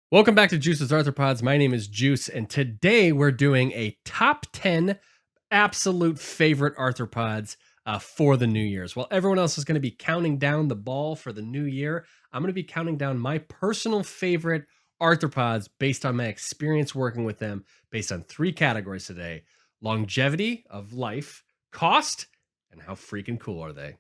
Welcome back to Juice's Arthropods. My name is Juice, and today we're doing a top 10 absolute favorite arthropods for the New Year's. While everyone else is going to be counting down the ball for the new year, I'm going to be counting down my personal favorite arthropods based on my experience working with them, based on three categories today: longevity of life, cost, and how freaking cool are they.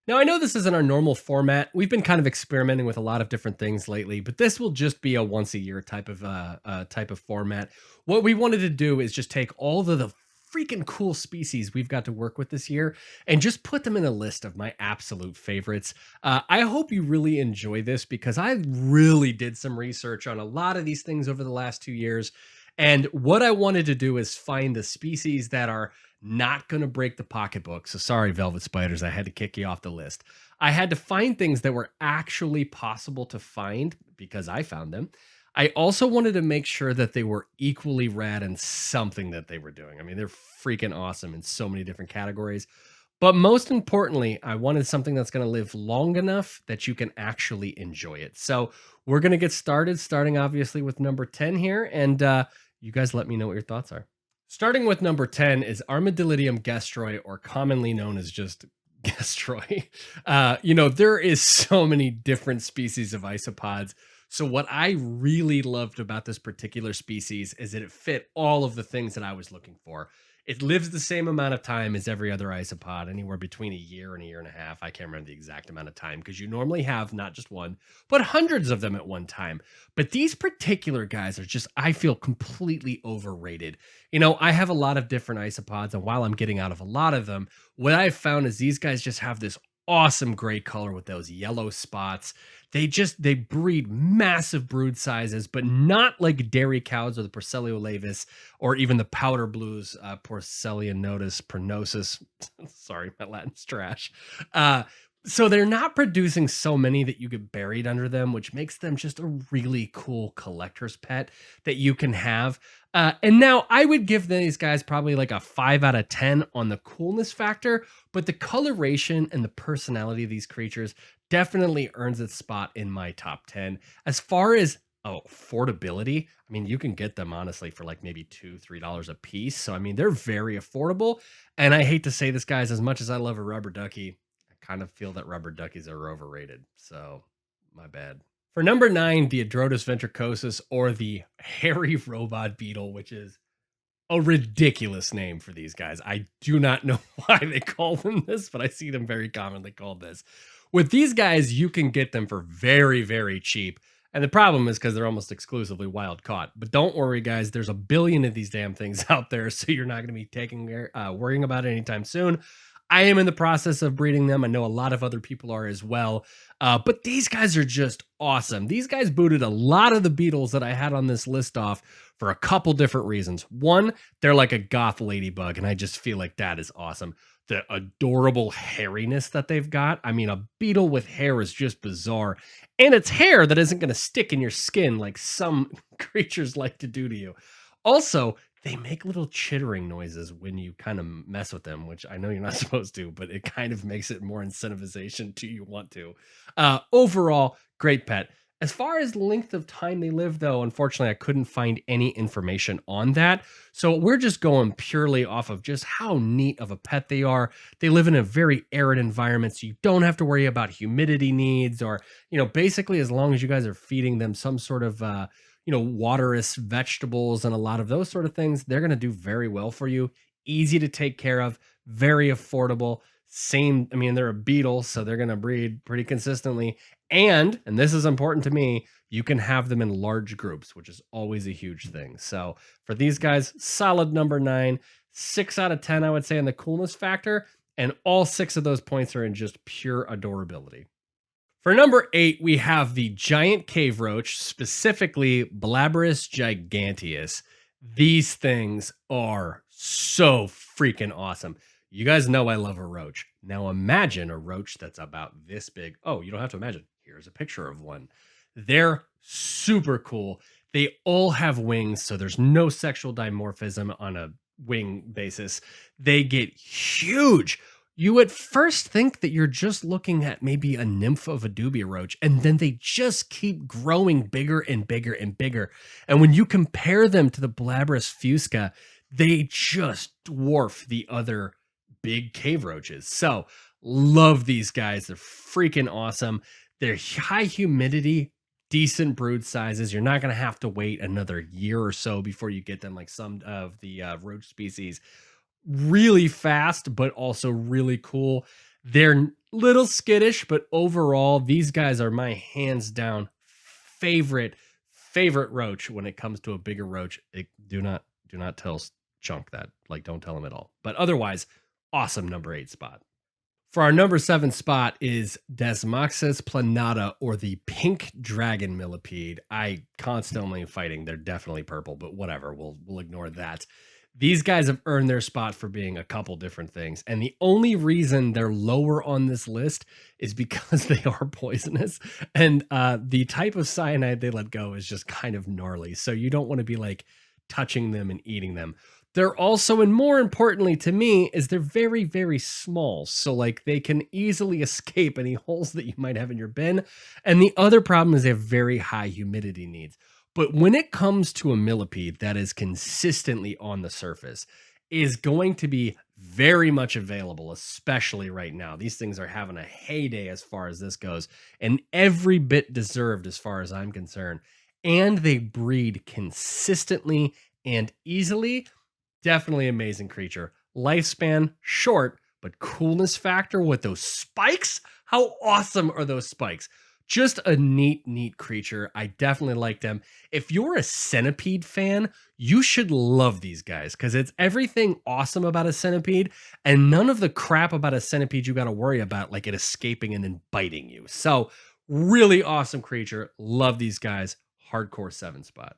Now, I know this isn't our normal format. We've been kind of experimenting with a lot of different things lately, but this will just be a once a year type of format. What we wanted to do is just take all of the freaking cool species we've got to work with this year and just put them in a list of my absolute favorites. I hope you really enjoy this because I really did some research on a lot of these things over the last 2 years. And what I wanted to do is find the species that are not going to break the pocketbook. So sorry, Velvet Spiders, I had to kick you off the list. I had to find things that were actually possible to find because I found them. I also wanted to make sure that they were equally rad in something that they were doing. I mean, they're freaking awesome in so many different categories. But most importantly, I wanted something that's going to live long enough that you can actually enjoy it. So we're going to get started, starting obviously with number 10 here. And you guys let me know what your thoughts are. Starting with number 10 is Armadillium Gastroy, or commonly known as just Gastroy. There is so many different species of isopods. So what I really loved about this particular species is that it fit all of the things that I was looking for. It lives the same amount of time as every other isopod, anywhere between a year and a half. I can't remember the exact amount of time because you normally have not just one, but hundreds of them at one time. But these particular guys are just, I feel, completely overrated. I have a lot of different isopods, and while I'm getting out of a lot of them, what I've found is these guys just have this awesome gray color with those yellow spots. They breed massive brood sizes, but not like dairy cows or the Porcellio or even the powder blues, Porcellionotus pronosus. Sorry, my Latin's trash. So they're not producing so many that you get buried under them, which makes them just a really cool collector's pet that you can have. And now I would give these guys probably like a 5 out of 10 on the coolness factor, but the coloration and the personality of these creatures definitely earns its spot in my top 10. As far as affordability, I mean, you can get them honestly for like maybe $2-3 a piece. So I mean, they're very affordable. And I hate to say this, guys, as much as I love a rubber ducky, I kind of feel that rubber duckies are overrated. So my bad. For number 9, the adroitus ventricosus, or the hairy robot beetle, which is a ridiculous name for these guys. I do not know why they call them this, but I see them very commonly called this. With these guys, you can get them for very, very cheap. And the problem is because they're almost exclusively wild caught. But don't worry, guys. There's a billion of these damn things out there, so you're not going to be worrying about it anytime soon. I am in the process of breeding them. I know a lot of other people are as well. But these guys are just awesome. These guys booted a lot of the beetles that I had on this list off for a couple different reasons. One, they're like a goth ladybug, and I just feel like that is awesome. The adorable hairiness that they've got. I mean, a beetle with hair is just bizarre. And it's hair that isn't going to stick in your skin like some creatures like to do to you. Also, they make little chittering noises when you kind of mess with them, which I know you're not supposed to, but it kind of makes it more incentivization to you want to. Overall, great pet. As far as length of time they live, though, unfortunately, I couldn't find any information on that. So we're just going purely off of just how neat of a pet they are. They live in a very arid environment, so you don't have to worry about humidity needs or, basically as long as you guys are feeding them some sort of, waterous vegetables and a lot of those sort of things, they're going to do very well for you. Easy to take care of, very affordable. They're a beetle, so they're going to breed pretty consistently. And this is important to me, you can have them in large groups, which is always a huge thing. So for these guys, solid number 9, 6 out of 10, I would say, on the coolness factor. And all 6 of those points are in just pure adorability. For number 8, we have the giant cave roach, specifically Blabberus gigantius. These things are so freaking awesome. You guys know I love a roach. Now imagine a roach that's about this big. Oh, you don't have to imagine. Here's a picture of one. They're super cool. They all have wings, so there's no sexual dimorphism on a wing basis. They get huge. You at first think that you're just looking at maybe a nymph of a dubia roach, and then they just keep growing bigger and bigger and bigger. And when you compare them to the blabberus fusca, they just dwarf the other big cave roaches. So, love these guys. They're freaking awesome. They're high humidity, decent brood sizes. You're not going to have to wait another year or so before you get them like some of the roach species. Really fast, but also really cool. They're little skittish, but overall, these guys are my hands down favorite roach when it comes to a bigger roach. Do not tell Chunk that. Like, don't tell him at all. But otherwise, awesome number 8 spot. For our number 7 spot is Desmoxes planada, or the pink dragon millipede. I constantly am fighting. They're definitely purple, but whatever. We'll ignore that. These guys have earned their spot for being a couple different things. And the only reason they're lower on this list is because they are poisonous. And the type of cyanide they let go is just kind of gnarly. So you don't want to be like touching them and eating them. They're also, and more importantly to me, is they're very, very small. So like they can easily escape any holes that you might have in your bin. And the other problem is they have very high humidity needs. But when it comes to a millipede that is consistently on the surface, is going to be very much available, especially right now. These things are having a heyday as far as this goes, and every bit deserved as far as I'm concerned. And they breed consistently and easily. Definitely amazing creature. Lifespan short, but coolness factor with those spikes. How awesome are those spikes? Just a neat creature. I definitely like them. If you're a centipede fan, you should love these guys because it's everything awesome about a centipede and none of the crap about a centipede you got to worry about, like it escaping and then biting you. So, really awesome creature. Love these guys. Hardcore 7 spot.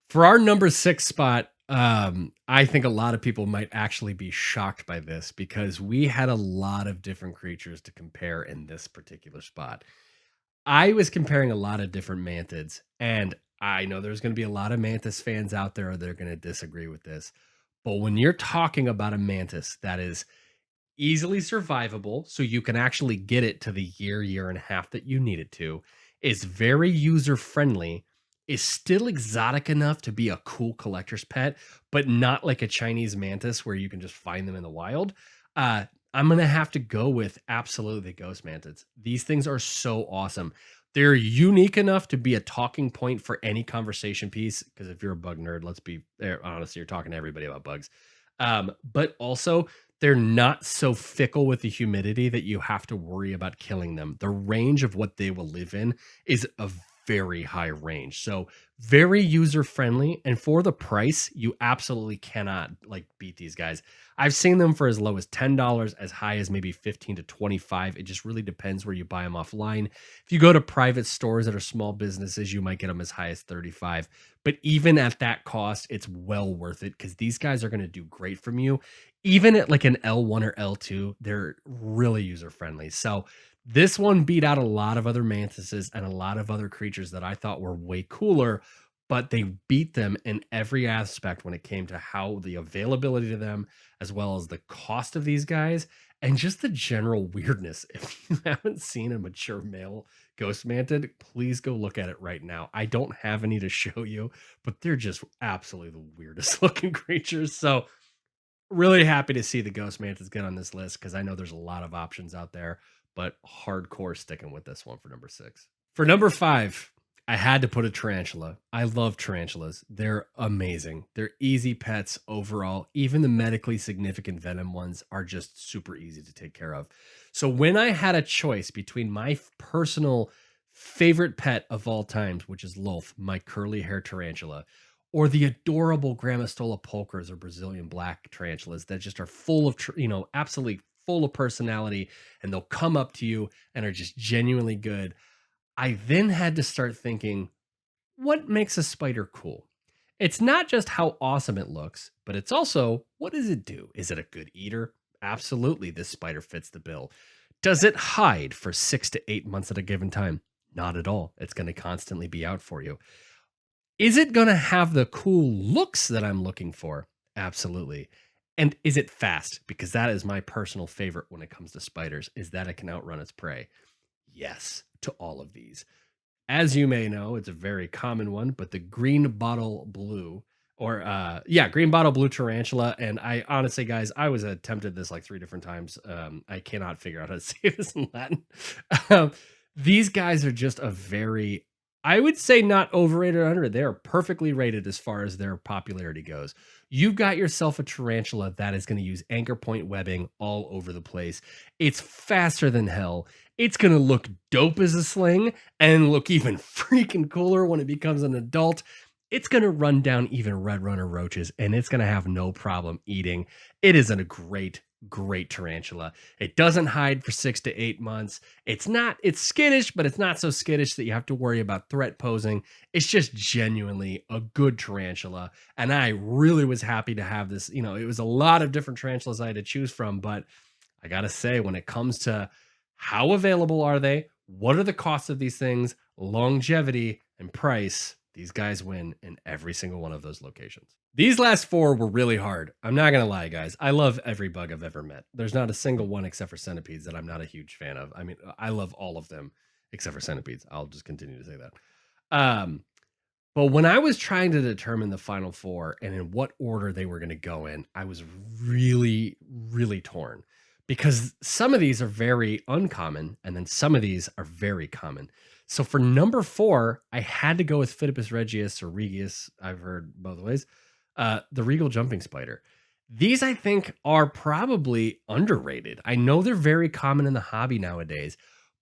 For our number 6 spot, I think a lot of people might actually be shocked by this because we had a lot of different creatures to compare in this particular spot. I was comparing a lot of different mantids, and I know there's going to be a lot of mantis fans out there that are going to disagree with this. But when you're talking about a mantis that is easily survivable, so you can actually get it to the year and a half that you need it to, is very user friendly, is still exotic enough to be a cool collector's pet, but not like a Chinese mantis where you can just find them in the wild. I'm gonna have to go with absolutely the ghost mantids. These things are so awesome. They're unique enough to be a talking point for any conversation piece. Because if you're a bug nerd, let's be honest, you're talking to everybody about bugs. But also, they're not so fickle with the humidity that you have to worry about killing them. The range of what they will live in is a very high range. So very user friendly. And for the price, you absolutely cannot like beat these guys. I've seen them for as low as $10, as high as maybe 15 to 25. It just really depends where you buy them offline. If you go to private stores that are small businesses, you might get them as high as 35. But even at that cost, it's well worth it because these guys are going to do great from you. Even at like an L1 or L2, they're really user friendly. So this one beat out a lot of other mantises and a lot of other creatures that I thought were way cooler, but they beat them in every aspect when it came to how the availability to them, as well as the cost of these guys, and just the general weirdness. If you haven't seen a mature male ghost mantid, please go look at it right now. I don't have any to show you, but they're just absolutely the weirdest looking creatures. So, really happy to see the ghost mantids get on this list because I know there's a lot of options out there, but hardcore sticking with this one for number 6. For number 5, I had to put a tarantula. I love tarantulas. They're amazing. They're easy pets overall. Even the medically significant venom ones are just super easy to take care of. So when I had a choice between my personal favorite pet of all times, which is Lolth, my curly hair tarantula, or the adorable Grammostola pulchers or Brazilian black tarantulas that just are full of, absolutely full of personality, and they'll come up to you and are just genuinely good. I then had to start thinking, what makes a spider cool? It's not just how awesome it looks, but it's also, what does it do? Is it a good eater? Absolutely, this spider fits the bill. Does it hide for 6 to 8 months at a given time? Not at all. It's going to constantly be out for you. Is it going to have the cool looks that I'm looking for? Absolutely. And is it fast? Because that is my personal favorite when it comes to spiders, is that it can outrun its prey. Yes, to all of these. As you may know, it's a very common one, but the green bottle blue, or green bottle blue tarantula. And I honestly, guys, I was attempted this like 3 different times. I cannot figure out how to say this in Latin. um, these guys are just a very, I would say, not overrated or underrated. They are perfectly rated as far as their popularity goes. You've got yourself a tarantula that is going to use anchor point webbing all over the place. It's faster than hell. It's going to look dope as a sling and look even freaking cooler when it becomes an adult. It's going to run down even red runner roaches, and it's going to have no problem eating. It is a great, great tarantula. It doesn't hide for 6 to 8 months. It's skittish, but it's not so skittish that you have to worry about threat posing. It's just genuinely a good tarantula. And I really was happy to have this. You know, it was a lot of different tarantulas I had to choose from, but I got to say, when it comes to how available are they, what are the costs of these things, longevity, and price, these guys win in every single one of those locations. These last 4 were really hard. I'm not going to lie, guys. I love every bug I've ever met. There's not a single one except for centipedes that I'm not a huge fan of. I mean, I love all of them except for centipedes. I'll just continue to say that. But when I was trying to determine the final 4 and in what order they were going to go in, I was really, really torn, because some of these are very uncommon and then some of these are very common. So for number 4, I had to go with Phidippus regius or Regius. I've heard both ways. The regal jumping spider. These, I think, are probably underrated. I know they're very common in the hobby nowadays,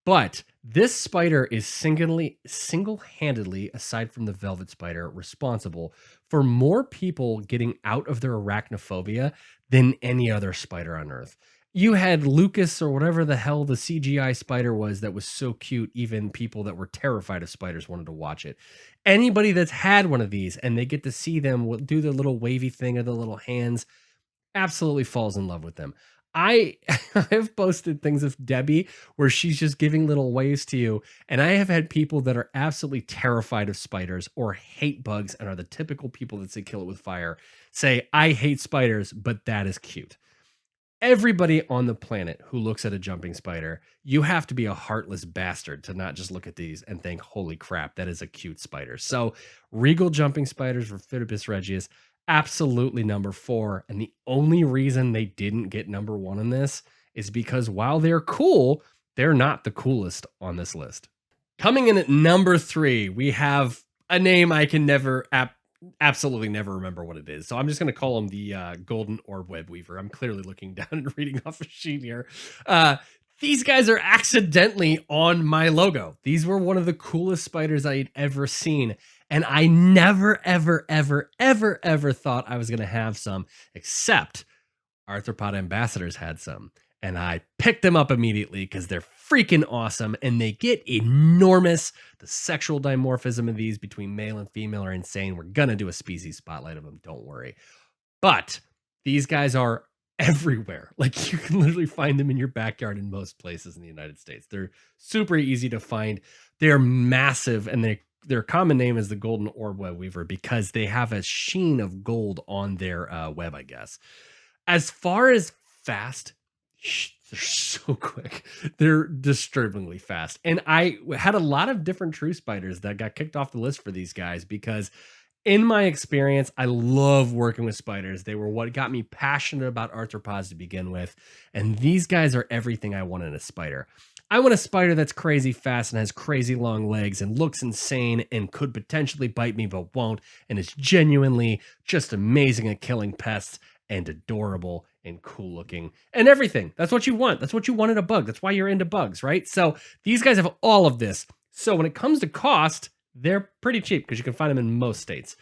but this spider is single-handedly, aside from the velvet spider, responsible for more people getting out of their arachnophobia than any other spider on Earth. You had Lucas, or whatever the hell the CGI spider was that was so cute, even people that were terrified of spiders wanted to watch it. Anybody that's had one of these and they get to see them do the little wavy thing of the little hands absolutely falls in love with them. I have posted things of Debbie where she's just giving little waves to you, and I have had people that are absolutely terrified of spiders or hate bugs and are the typical people that say kill it with fire say, I hate spiders, but that is cute. Everybody on the planet who looks at a jumping spider, you have to be a heartless bastard to not just look at these and think, holy crap, that is a cute spider. So regal jumping spiders for Phidippus regius, absolutely number 4. And the only reason they didn't get number 1 in this is because while they're cool, they're not the coolest on this list. Coming in at number 3, we have a name I can absolutely never remember what it is. So I'm just going to call him the golden orb web weaver. I'm clearly looking down and reading off a sheet here. These guys are accidentally on my logo. These were one of the coolest spiders I had ever seen. And I never, ever, ever, ever, ever thought I was going to have some, except Arthropod ambassadors had some. And I picked them up immediately because they're freaking awesome and they get enormous. The sexual dimorphism of these between male and female are insane. We're going to do a species spotlight of them, don't worry. But these guys are everywhere. Like, you can literally find them in your backyard in most places in the United States. They're super easy to find. They're massive, and their common name is the golden orb web weaver because they have a sheen of gold on their web, I guess. As far as fast, they're so quick. They're disturbingly fast. And I had a lot of different true spiders that got kicked off the list for these guys because in my experience, I love working with spiders. They were what got me passionate about arthropods to begin with. And these guys are everything I want in a spider. I want a spider that's crazy fast and has crazy long legs and looks insane and could potentially bite me but won't, and is genuinely just amazing at killing pests and adorable and cool looking and everything. That's what you want. That's what you want in a bug. That's why you're into bugs, right? So these guys have all of this. So when it comes to cost, they're pretty cheap because you can find them in most states.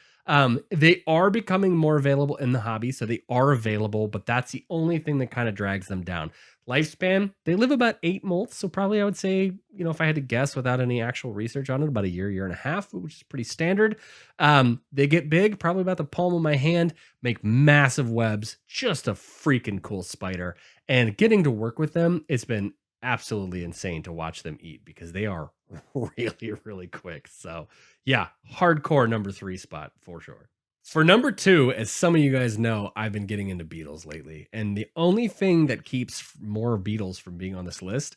They are becoming more available in the hobby, so they are available, but that's the only thing that kind of drags them down. Lifespan, they live about 8 molts, so probably I would say, you know, if I had to guess without any actual research on it, about a year and a half, which is pretty standard. They get big, probably about the palm of my hand, make massive webs, just a freaking cool spider. And getting to work with them, it's been absolutely insane to watch them eat because they are really, really quick. So yeah, hardcore number 3 spot for sure. For number two, as some of you guys know, I've been getting into beetles lately. And the only thing that keeps more beetles from being on this list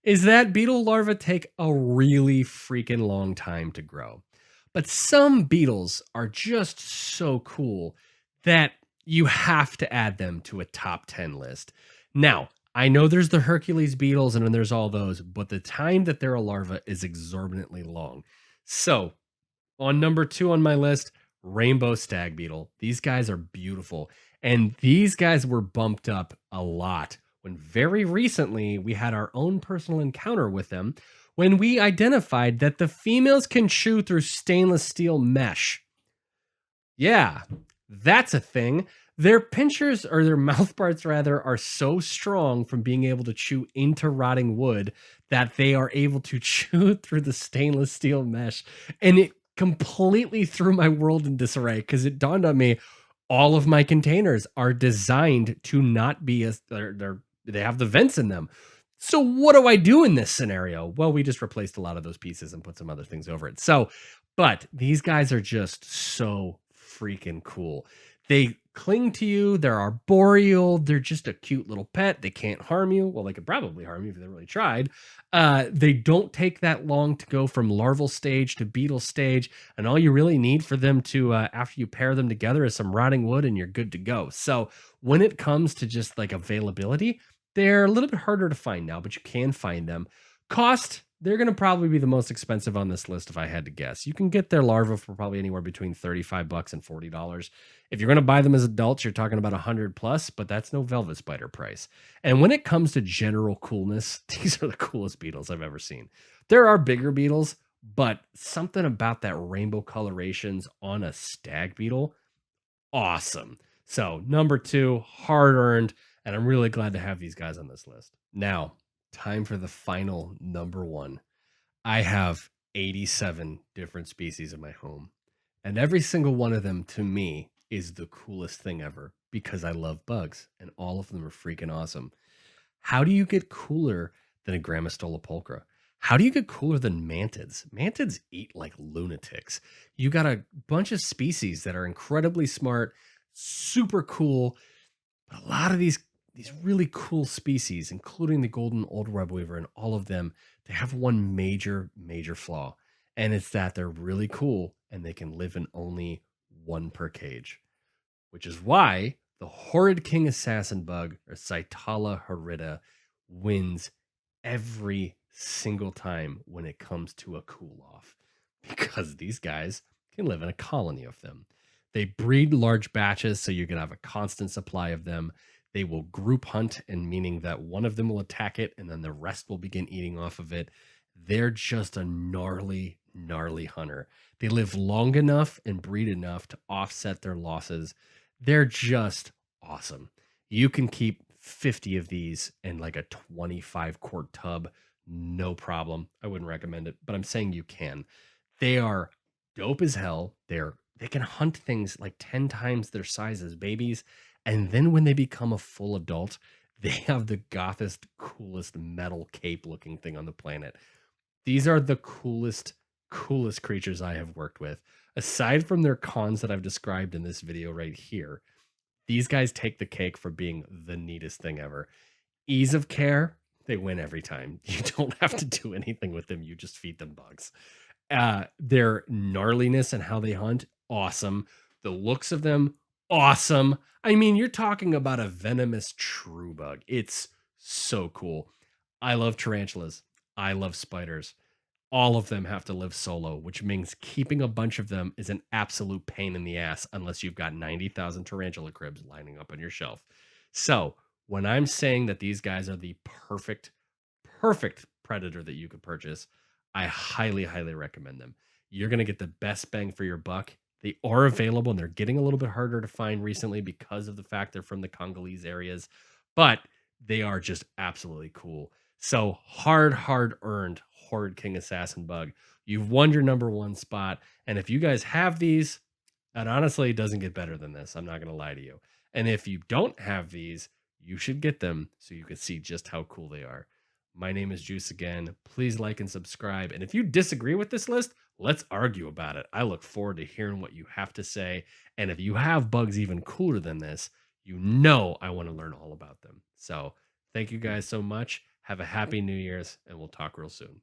is that beetle larvae take a really freaking long time to grow. But some beetles are just so cool that you have to add them to a top 10 list. Now, I know there's the Hercules beetles and then there's all those, but the time that they're a larva is exorbitantly long. So, on number two on my list, rainbow stag beetle. These guys are beautiful. And these guys were bumped up a lot when very recently we had our own personal encounter with them when we identified that the females can chew through stainless steel mesh. Yeah, that's a thing. Their pinchers, or their mouth parts rather, are so strong from being able to chew into rotting wood that they are able to chew through the stainless steel mesh. And it completely threw my world in disarray because it dawned on me all of my containers are designed to not be as they have the vents in them. So what do I do in this scenario? Well, we just replaced a lot of those pieces and put some other things over it. So, but these guys are just so freaking cool. They cling to you. They're arboreal. They're just a cute little pet. They can't harm you. Well, they could probably harm you if they really tried. They don't take that long to go from larval stage to beetle stage. And all you really need for them to, after you pair them together, is some rotting wood and you're good to go. So when it comes to just like availability, they're a little bit harder to find now, but you can find them. Cost, they're going to probably be the most expensive on this list if I had to guess. You can get their larva for probably anywhere between $35 and $40. If you're going to buy them as adults, you're talking about 100 plus, but that's no velvet spider price. And when it comes to general coolness, these are the coolest beetles I've ever seen. There are bigger beetles, but something about that rainbow colorations on a stag beetle, awesome. So, number two, hard earned, and I'm really glad to have these guys on this list. Now, time for the final number one. I have 87 different species in my home, and every single one of them to me is the coolest thing ever because I love bugs, and all of them are freaking awesome. How do you get cooler than a Grammostola pulchra? How do you get cooler than mantids? Mantids eat like lunatics. You got a bunch of species that are incredibly smart, super cool, but a lot of these really cool species, including the golden orb web weaver and all of them, they have one major flaw, and it's that they're really cool and they can live in only one per cage, which is why the horrid king assassin bug, or Cytala horrida, wins every single time when it comes to a cool off, because these guys can live in a colony of them. They breed large batches, so you can have a constant supply of them. They will group hunt, and meaning that one of them will attack it and then the rest will begin eating off of it. They're just a gnarly hunter. They live long enough and breed enough to offset their losses. They're just awesome. You can keep 50 of these in like a 25 quart tub, no problem. I wouldn't recommend it, but I'm saying you can. They are dope as hell. They can hunt things like 10 times their size as babies, and then when they become a full adult, they have the gothest, coolest metal cape looking thing on the planet. These are the coolest creatures I have worked with. Aside from their cons that I've described in this video right here, these guys take the cake for being the neatest thing ever. Ease of care, they win every time. You don't have to do anything with them. You just feed them bugs. Their gnarliness and how they hunt, awesome. The looks of them, awesome. I mean, you're talking about a venomous true bug. It's so cool. I love tarantulas. I love spiders. All of them have to live solo, which means keeping a bunch of them is an absolute pain in the ass unless you've got 90,000 tarantula cribs lining up on your shelf. So, when I'm saying that these guys are the perfect predator that you could purchase, I highly recommend them. You're going to get the best bang for your buck. They are available and they're getting a little bit harder to find recently because of the fact they're from the Congolese areas, but they are just absolutely cool. So hard earned Horrid King Assassin bug. You've won your number one spot. And if you guys have these, and honestly, it doesn't get better than this. I'm not going to lie to you. And if you don't have these, you should get them so you can see just how cool they are. My name is Juice again. Please like and subscribe. And if you disagree with this list, Let's argue about it. I look forward to hearing what you have to say. And if you have bugs even cooler than this, I want to learn all about them. So thank you guys so much. Have a happy New Year's, and we'll talk real soon.